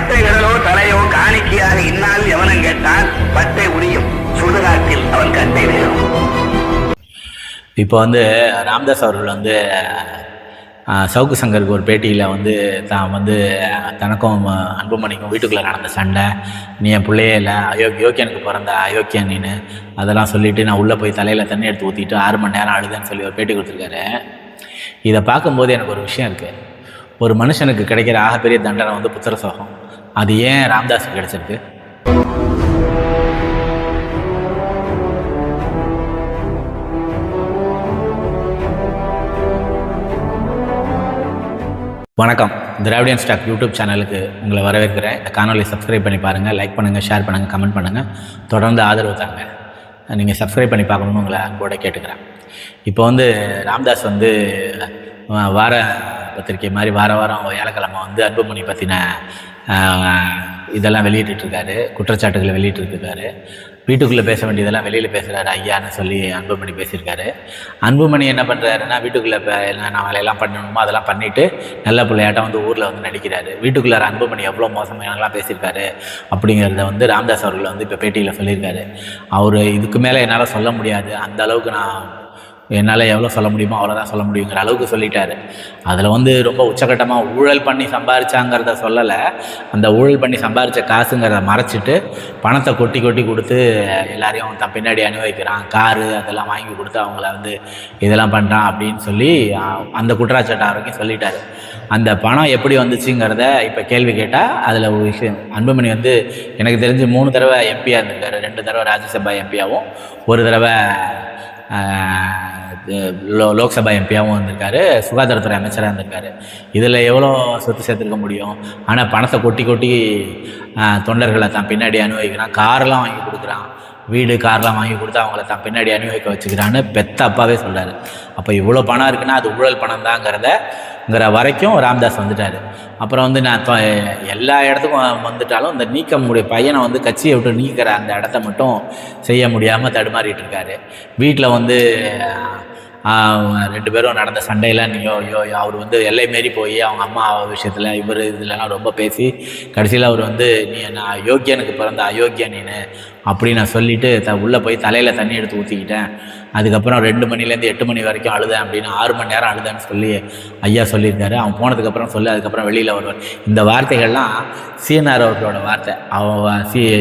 பட்டை விரலோ தலையோ காணிக்கையாக இந்நாள் எவனும் கேட்டால் பட்டை உரியும் சுடுகாட்டில் அவன் கட்டை வேறும். இப்போ வந்து ராமதாஸ் அவர்கள் வந்து சவுக்கு சங்கருக்கு ஒரு பேட்டியில் வந்து தான் வந்து தனக்கும் அன்புமணிக்கும் வீட்டுக்குள்ளே நடந்த சண்டை, நீ என் பிள்ளையே இல்லை, யோக்கியனுக்கு பிறந்த அயோக்கியன் நீனு, அதெல்லாம் சொல்லிவிட்டு நான் உள்ளே போய் தலையில் தண்ணி எடுத்து ஊற்றிட்டு 6 மணி நேரம் அழுதுன்னு சொல்லி ஒரு பேட்டி கொடுத்துருக்காரு. இதை பார்க்கும்போது எனக்கு ஒரு விஷயம் இருக்குது. ஒரு மனுஷனுக்கு கிடைக்கிற ஆகப்பெரிய தண்டனை வந்து புத்திர சோகம். அது ஏன் ராமதாஸுக்கு கிடைச்சிருக்கு? வணக்கம். திராவிடியன் ஸ்டாக் யூடியூப் சேனலுக்கு உங்களை வரவேற்கிறேன். இந்த காணொலியை சப்ஸ்கிரைப் பண்ணி பாருங்கள், லைக் பண்ணுங்கள், ஷேர் பண்ணுங்கள், கமெண்ட் பண்ணுங்கள், தொடர்ந்து ஆதரவு தாங்க. நீங்கள் சப்ஸ்கிரைப் பண்ணி பார்க்கணுன்னு உங்களை அன்போட கேட்டுக்கிறேன். இப்போ வந்து ராமதாஸ் வந்து வார பத்திரிக்கை மாதிரி வார வாரம் வியாழக்கிழமை வந்து அன்புமணி பற்றின இதெல்லாம் வெளியிட்டுருக்காரு, குற்றச்சாட்டுகளை வெளியிட்டுருக்காரு. வீட்டுக்குள்ளே பேச வேண்டியதெல்லாம் வெளியில் பேசுகிறாரு ஐயான்னு சொல்லி அன்புமணி பேசியிருக்காரு. அன்புமணி என்ன பண்ணுறாருன்னா, வீட்டுக்குள்ளே நான் வேலையெல்லாம் பண்ணணுமோ அதெல்லாம் பண்ணிவிட்டு நல்ல பிள்ளையாட்டம் வந்து ஊரில் வந்து நடிக்கிறாரு. வீட்டுக்குள்ளே அன்புமணி எவ்வளோ மோசமானலாம் பேசியிருக்காரு அப்படிங்கிறத வந்து ராமதாஸ் அவர்கள் வந்து இப்போ பேட்டியில் சொல்லியிருக்காரு. அவர் இதுக்கு மேலே என்னால் சொல்ல முடியாது, அந்த அளவுக்கு என்னால் எவ்வளோ சொல்ல முடியுமோ அவ்வளோதான் சொல்ல முடியுங்கிற அளவுக்கு சொல்லிட்டாரு. அதில் வந்து ரொம்ப உச்சகட்டமாக ஊழல் பண்ணி சம்பாரிச்சாங்கிறத சொல்லலை, அந்த ஊழல் பண்ணி சம்பாரித்த காசுங்கிறத மறைச்சிட்டு பணத்தை கொட்டி கொட்டி கொடுத்து எல்லாரையும் தன் பின்னாடி அனுபவிக்கிறான், காரு அதெல்லாம் வாங்கி கொடுத்து அவங்கள வந்து இதெல்லாம் பண்ணுறான் அப்படின்னு சொல்லி அந்த குற்றச்சாட்டு வரைக்கும் சொல்லிட்டாரு. அந்த பணம் எப்படி வந்துச்சுங்கிறத இப்போ கேள்வி கேட்டால் அதில் ஒரு விஷயம், அன்புமணி வந்து எனக்கு தெரிஞ்சு 3 தடவை எம்பியாக இருந்திருக்காரு. 2 தடவை ராஜ்யசபா எம்பியாகவும் 1 தடவை லோக்சபா எம்பியாகவும் வந்திருக்காரு, சுகாதாரத்துறை அமைச்சராக இருந்திருக்காரு. இதில் எவ்வளோ சொத்து சேர்த்துருக்க முடியும்? ஆனால் பணத்தை கொட்டி கொட்டி தொண்டர்களை தான் பின்னாடி அனுபவிக்கிறான், காரெல்லாம் வாங்கி கொடுக்குறான், வீடு கார்லாம் வாங்கி கொடுத்து அவங்கள தான் பின்னாடி அனுபவிக்க வச்சுக்கிறான்னு பெத்த அப்பாவே சொல்கிறாரு. அப்போ இவ்வளோ பணம் இருக்குன்னா அது ஊழல் பணம் தாங்கிறத வரைக்கும் ராமதாஸ் வந்துட்டார். அப்புறம் வந்து நான் எல்லா இடத்துக்கும் வந்துட்டாலும் இந்த நீக்க முடிய பையனை வந்து கட்சியை விட்டு நீக்கிற அந்த இடத்த மட்டும் செய்ய முடியாமல் தடுமாறிட்டு இருக்காரு. வீட்டில் வந்து 2 பேரும் நடந்த சண்டையெல்லாம் அவர் வந்து எல்லை மாரி போய் அவங்க அம்மா விஷயத்தில் இவர் இதெல்லாம் ரொம்ப பேசி கடைசியில் அவர் வந்து நீ நான் யோக்கியனுக்கு பிறந்த அயோக்கியன் நீனு அப்படி நான் சொல்லிவிட்டு உள்ளே போய் தலையில் தண்ணி எடுத்து ஊற்றிக்கிட்டேன். அதுக்கப்புறம் 2 மணிலேருந்து 8 மணி வரைக்கும் அழுதேன் அப்படின்னு 6 மணி நேரம் அழுதேன்னு சொல்லி ஐயா சொல்லியிருக்காரு. அவன் போனதுக்கப்புறம் அதுக்கப்புறம் வெளியில் வருவார். இந்த வார்த்தைகள்லாம் சிஎன்ஆர் அவர்களோட வார்த்தை.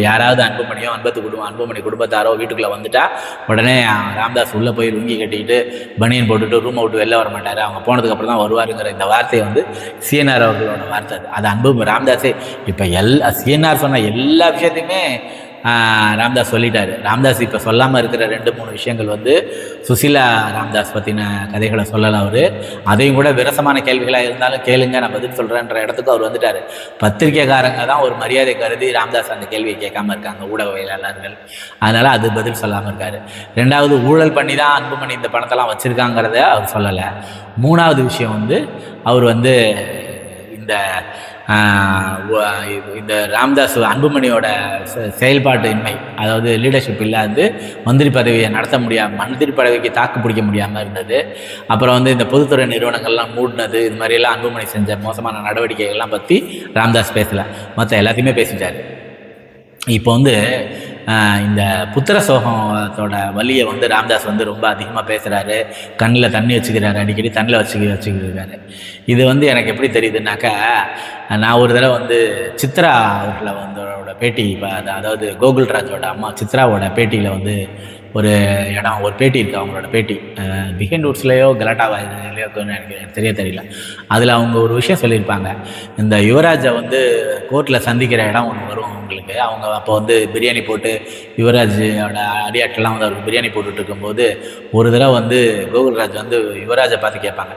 யாராவது அன்புமணி குடும்பத்தாரோ வீட்டுக்குள்ளே வந்துட்டா உடனே ராமதாஸ் உள்ளே போய் லுங்கி கட்டிக்கிட்டு பனியன் போட்டுட்டு ரூமை விட்டு வெளில வர மாட்டார், அவங்க போனதுக்கப்புறம் தான் வருவாருங்கிற இந்த வார்த்தையை வந்து சிஎன்ஆர் அவர்களோட வார்த்தை. அது ராமதாஸே இப்போ சிஎன்ஆர் சொன்ன எல்லா விஷயத்தையுமே ராமதாஸ் சொல்லிட்டாரு. ராமதாஸ் இப்போ சொல்லாமல் இருக்கிற 2-3 விஷயங்கள் வந்து சுசிலா ராமதாஸ் பற்றின கதைகளை சொல்லலை அவர். அதையும் கூட விரசமான கேள்விகளாக இருந்தாலும் கேளுங்க நான் பதில் சொல்கிறேன்ற இடத்துக்கு அவர் வந்துட்டார். பத்திரிக்கைக்காரங்க தான் ஒரு மரியாதை கருதி ராமதாஸ் அந்த கேள்வியை கேட்காம இருக்காங்க, ஊடகவியலாளர்கள். அதனால் அது பதில் சொல்லாமல் இருக்கார். 2வது ஊழல் பண்ணி தான் அன்புமணி இந்த பணத்தெல்லாம் வச்சுருக்காங்கிறத அவர் சொல்லலை. 3வது விஷயம் வந்து அவர் வந்து இந்த ராமதாஸ் அன்புமணியோட செயல்பாட்டு இன்மை, அதாவது லீடர்ஷிப் இல்லாது மந்திரி பதவியை நடத்த முடியாமல், மந்திரி பதவிக்கு தாக்கு பிடிக்க முடியாமல் இருந்தது. அப்புறம் வந்து இந்த பொதுத்துறை நிறுவனங்கள்லாம் மூடினது, இது மாதிரியெல்லாம் அன்புமணி செஞ்ச மோசமான நடவடிக்கைகள்லாம் பற்றி ராமதாஸ் பேசலை, மற்ற எல்லாத்தையுமே பேசிட்டார். இப்போ வந்து இந்த புத்திர சோகத்தோட வலியை வந்து ராமதாஸ் வந்து ரொம்ப அதிகமாக பேசுகிறாரு, கண்ணில் தண்ணி வச்சுக்கிறாரு, அடிக்கடி தண்ணியில் வச்சுக்கிறாரு. இது வந்து எனக்கு எப்படி தெரியுதுன்னாக்கா, நான் ஒரு தடவை வந்து சித்ரா அவர்களை வந்து பேட்டி, அதாவது கோகுல்ராஜோட அம்மா சித்ராவோட பேட்டியில் வந்து ஒரு பேட்டி இருக்குது, அவங்களோட பேட்டி பிஹைண்ட் ரூட்ஸ்லேயோ கலாட்டாவாயிலையோ எனக்கு தெரியல. அதில் அவங்க ஒரு விஷயம் சொல்லியிருப்பாங்க. இந்த யுவராஜை வந்து கோர்ட்டில் சந்திக்கிற இடம் ஒன்று வரும் அவங்களுக்கு. அவங்க அப்போ வந்து பிரியாணி போட்டு யுவராஜோட அடியாட்டெல்லாம் வந்து அவருக்கு பிரியாணி போட்டுட்டு இருக்கும்போது ஒரு தடவை வந்து கோகுல்ராஜ் வந்து யுவராஜை பார்த்து கேட்பாங்க,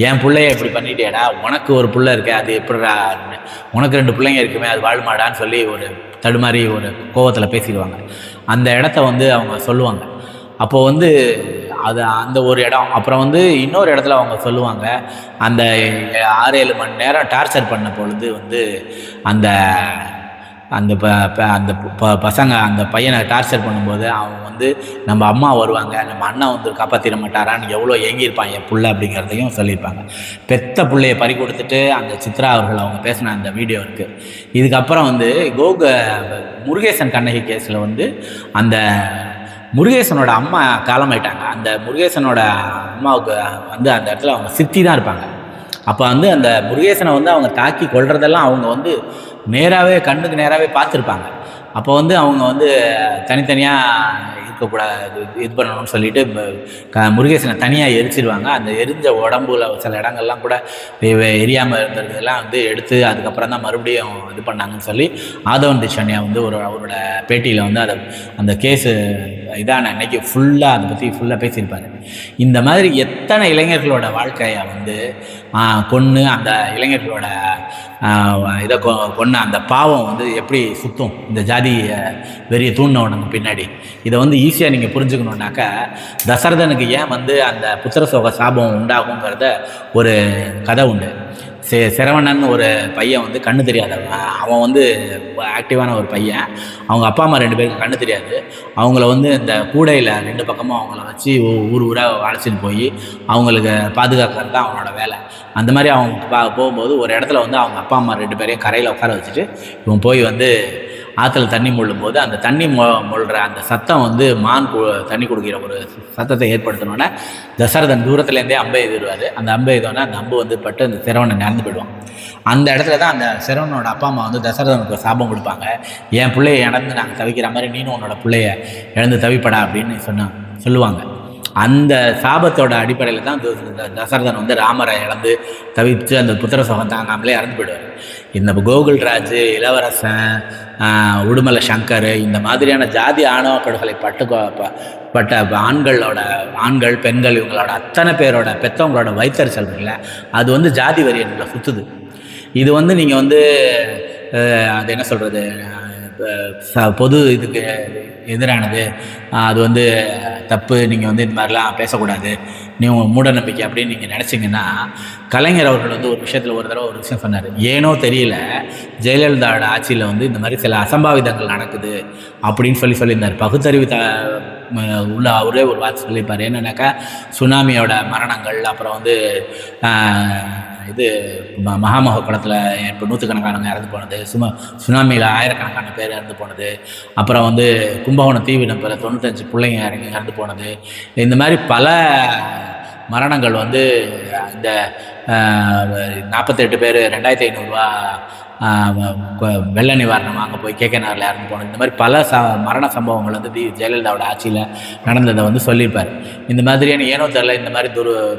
என் பிள்ளைய இப்படி பண்ணிட்டேடா, உனக்கு ஒரு பிள்ளை இருக்கே அது எப்படிடா, உனக்கு 2 பிள்ளைங்க இருக்குமே அது வாழ்மாடான்னு சொல்லி ஒரு தடுமாறி ஒரு கோவத்தில் பேசிடுவாங்க. அந்த இடத்த வந்து அவங்க சொல்லுவாங்க. அப்போது வந்து அது அந்த ஒரு இடம். அப்புறம் வந்து இன்னொரு இடத்துல அவங்க சொல்லுவாங்க, அந்த 6-7 மணி நேரம் டார்ச்சர் பண்ண பொழுது வந்து அந்த பசங்க அந்த பையனை டார்ச்சர் பண்ணும்போது அவன் வந்து நம்ம அம்மா வருவாங்க, நம்ம அண்ணா வந்து காப்பாற்றிட மாட்டாரான்னு எவ்வளோ ஏங்கியிருப்பான் என் புள்ள அப்படிங்கிறதையும் சொல்லியிருப்பாங்க. பெத்த பிள்ளையை பறி கொடுத்துட்டு அந்த சித்ரா அவர்கள் அவங்க பேசின அந்த வீடியோ இருக்குது. இதுக்கப்புறம் வந்து முருகேசன் கண்ணகி கேஸில் வந்து அந்த முருகேசனோட அம்மா காலமாயிட்டாங்க. அந்த முருகேசனோட அம்மாவுக்கு வந்து அந்த இடத்துல அவங்க சித்தி தான் இருப்பாங்க. அப்போ வந்து அந்த முருகேசனை வந்து அவங்க தாக்கி கொள்றதெல்லாம் அவங்க வந்து கண்ணுக்கு நேராகவே பார்த்துருப்பாங்க. அப்போ வந்து அவங்க வந்து தனித்தனியாக இருக்கக்கூடாது, இது பண்ணணும்னு சொல்லிட்டு முருகேசனை தனியாக எரிச்சிடுவாங்க. அந்த எரிஞ்ச உடம்புல சில இடங்கள்லாம் கூட எரியாமல் இருந்ததெல்லாம் வந்து எடுத்து அதுக்கப்புறம் தான் மறுபடியும் இது பண்ணாங்கன்னு சொல்லி ஆதவன் திஷானியா வந்து அவரோட பேட்டியில் வந்து அந்த கேஸு இதான அன்னைக்கு ஃபுல்லாக அதை பற்றி ஃபுல்லாக பேசியிருப்பார். இந்த மாதிரி எத்தனை இளைஞர்களோட வாழ்க்கையை வந்து கொன்று அந்த இளைஞர்களோட இதை கொன்ன அந்த பாவம் வந்து எப்படி சுற்றும் இந்த ஜாதி வெறிய தூண்டினவனுக்கு பின்னாடி. இதை வந்து ஈஸியாக நீங்கள் புரிஞ்சுக்கணுன்னாக்கா தசரதனுக்கு ஏன் வந்து அந்த புத்திரசோக சாபம் உண்டாகுங்கிறத ஒரு கதை உண்டு. சிரவணன் ஒரு பையன் வந்து கண்ணு தெரியாதவன். அவன் வந்து ஆக்டிவான ஒரு பையன். அவங்க அப்பா அம்மா 2 பேருக்கு கண்ணு தெரியாது. அவங்கள வந்து இந்த கூடையில் 2 பக்கமும் அவங்கள வச்சு ஊராக அழைச்சிட்டு போய் அவங்களுக்கு பாதுகாக்கிறது தான் அவனோட வேலை. அந்த மாதிரி அவங்க போகும்போது ஒரு இடத்துல வந்து அவங்க அப்பா அம்மா 2 பேரையும் கரையில் உட்கார வச்சுட்டு இவன் போய் வந்து ஆற்றுல தண்ணி மொள்ளும் போது அந்த தண்ணி மொள்கிற அந்த சத்தம் வந்து தண்ணி குடிக்கிற ஒரு சத்தத்தை ஏற்படுத்தினோன்னே தசரதன் தூரத்துலேருந்தே அம்பை எதிர்வார். அந்த அம்பை எதிர்த்தோன்னே அந்த அம்பு வந்து பட்டு அந்த சிரவணன் இறந்து போயிடுவான். அந்த இடத்துல தான் அந்த சிரவணனோட அப்பா அம்மா வந்து தசரதனுக்கு சாபம் கொடுப்பாங்க. என் பிள்ளையை இழந்து நாங்கள் தவிக்கிற மாதிரி நீனும் உன்னோட பிள்ளைய இழந்து தவிப்படா அப்படின்னு சொல்லுவாங்க. அந்த சாபத்தோட அடிப்படையில் தான் தசரதன் வந்து ராமரை இழந்து தவித்து அந்த புத்திர சோகம் தாங்காமலே இறந்து போயிடுவார். இந்த கோகுல்ராஜ், இளவரசன், உடுமலை சங்கர் இந்த மாதிரியான ஜாதி ஆணவப்படுகளை பட்ட ஆண்கள் பெண்கள் இவங்களோட அத்தனை பேரோட பெற்றவங்களோட வைத்தறிச்சல் இருக்குல்ல, அது வந்து ஜாதி வரியன்களை சுற்றுது. இது வந்து நீங்கள் வந்து அது என்ன சொல்கிறது, பொது இதுக்கு எதிரானது, அது வந்து தப்பு, நீங்கள் வந்து இந்த மாதிரிலாம் பேசக்கூடாது, நீங்கள் மூட நம்பிக்கை அப்படின்னு நீங்கள் நினச்சிங்கன்னா, கலைஞர் அவர்கள் வந்து ஒரு விஷயத்தில் ஒரு தடவை ஒரு விஷயம் சொன்னார். ஏனோ தெரியல ஜெயலலிதாவோட ஆட்சியில் வந்து இந்த மாதிரி சில அசம்பாவிதங்கள் நடக்குது அப்படின்னு சொல்லியிருந்தார். பகுத்தறிவு உள்ள அவரே ஒரு வார்த்தை சொல்லியிருப்பார். என்னன்னாக்கா சுனாமியோட மரணங்கள், அப்புறம் வந்து இது மகாமக குளத்தில் இப்போ நூற்றுக்கணக்கானவங்க இறந்து போனது, சுனாமியில் ஆயிரக்கணக்கான பேர் இறந்து போனது, அப்புறம் வந்து கும்பகோணம் தீவிரம் 95 பிள்ளைங்க இறந்து போனது, இந்த மாதிரி பல மரணங்கள் வந்து இந்த 48 பேர் 2500 வெள்ள நிவாரணம் அங்கே போய் கேகேஆரில் இறந்து போனது, இந்த மாதிரி பல மரண சம்பவங்கள் வந்து ஜெயலலிதாவோட ஆட்சியில் நடந்ததை வந்து சொல்லியிருப்பார். இந்த மாதிரியான ஏனோ தெரியல இந்த மாதிரி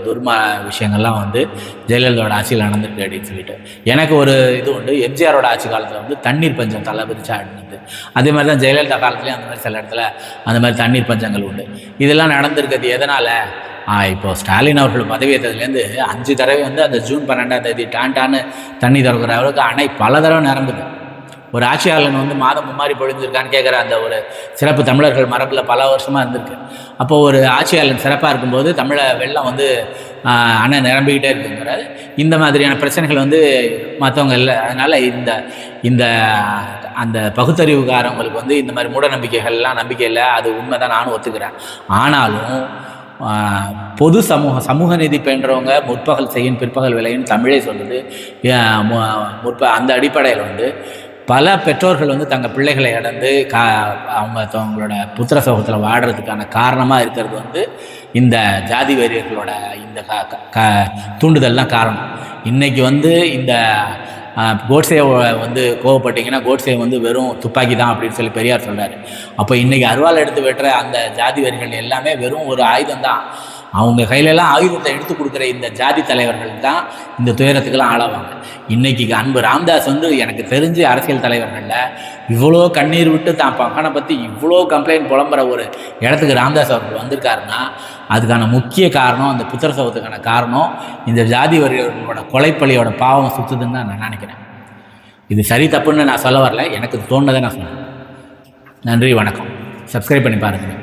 துர்மா விஷயங்கள்லாம் வந்து ஜெயலலிதாவோட ஆட்சியில் நடந்திருக்கு அப்படின்னு சொல்லிட்டு எனக்கு ஒரு இது உண்டு. எம்ஜிஆரோட ஆட்சி காலத்தில் வந்து தண்ணீர் பஞ்சம் தலைவிரிச்சு ஆடினது. அதே மாதிரி தான் ஜெயலலிதா காலத்துலேயும் அந்த மாதிரி சில இடத்துல அந்த மாதிரி தண்ணீர் பஞ்சங்கள் உண்டு. இதெல்லாம் நடந்திருக்கிறது எதனால்? இப்போ ஸ்டாலின் அவர்கள் பதவியேற்றதுலேருந்து 5 தடவை வந்து அந்த ஜூன் 12ஆம் தேதி டான்னு தண்ணி திறக்கிற அளவுக்கு அணை பல தடவை நிரம்புது. ஒரு ஆட்சியாளன் வந்து மாதம் மும்மாரி பொழிஞ்சிருக்கான்னு கேட்குற அந்த ஒரு சிறப்பு தமிழர்கள் மரபில் பல வருஷமாக இருந்திருக்கு. அப்போது ஒரு ஆட்சியாளன் சிறப்பாக இருக்கும்போது வெள்ளம் வந்து அணை நிரம்பிக்கிட்டே இருக்குங்கிறாரு. இந்த மாதிரியான பிரச்சனைகள் வந்து மற்றவங்க இல்லை. அதனால் இந்த அந்த பகுத்தறிவுக்காரவங்களுக்கு வந்து இந்த மாதிரி மூட நம்பிக்கைகள்லாம் நம்பிக்கை இல்லை, அது உண்மை தான், நானும் ஒத்துக்கிறேன். ஆனாலும் பொது சமூக நீதி பயின்றவங்க முற்பகல் செய்யும் பிற்பகல் விளையும் தமிழே சொல்லுது. அந்த அடிப்படையில் வந்து பல பெற்றோர்கள் வந்து தங்கள் பிள்ளைகளை இழந்து அவங்களோட புத்திர சோகத்தில் வாடுறதுக்கான காரணமாக இருக்கிறது வந்து இந்த ஜாதி வெறியர்களோட இந்த தூண்டுதல் தான் காரணம். இன்றைக்கி வந்து இந்த கோட்ஸே வந்து கோவப்பட்டிங்கன்னா கோட்ஸே வந்து வெறும் துப்பாக்கி தான் அப்படின்னு சொல்லி பெரியார் சொல்கிறார். அப்போ இன்றைக்கி அருவாள் எடுத்து வெட்டுற அந்த ஜாதி வெறிகள் எல்லாமே வெறும் ஒரு ஆயுதம் தான். அவங்க கையிலெல்லாம் ஆயுதத்தை எடுத்து கொடுக்குற இந்த ஜாதி தலைவர்கள் தான் இந்த துயரத்துக்கெல்லாம் ஆளாவாங்க. இன்றைக்கி அன்பு ராமதாஸ் வந்து எனக்கு தெரிஞ்சு அரசியல் தலைவர்களில் இவ்வளோ கண்ணீர் விட்டு தான் மகனை பற்றி இவ்வளோ கம்ப்ளைண்ட் புலம்புற ஒரு இடத்துக்கு ராமதாஸ் அவர்கள் வந்திருக்காருன்னா அதுக்கான முக்கிய காரணம், அந்த புத்திர சோகத்துக்கான காரணம் இந்த ஜாதி வரியர்களோட கொலைப்பள்ளியோட பாவம் சுற்றுதுன்னு தான் நான் நினைக்கிறேன். இது சரி தப்புன்னு நான் சொல்ல வரல, எனக்கு தோணுனதை நான் சொன்னேன். நன்றி, வணக்கம். சப்ஸ்கிரைப் பண்ணி பாருங்கள்.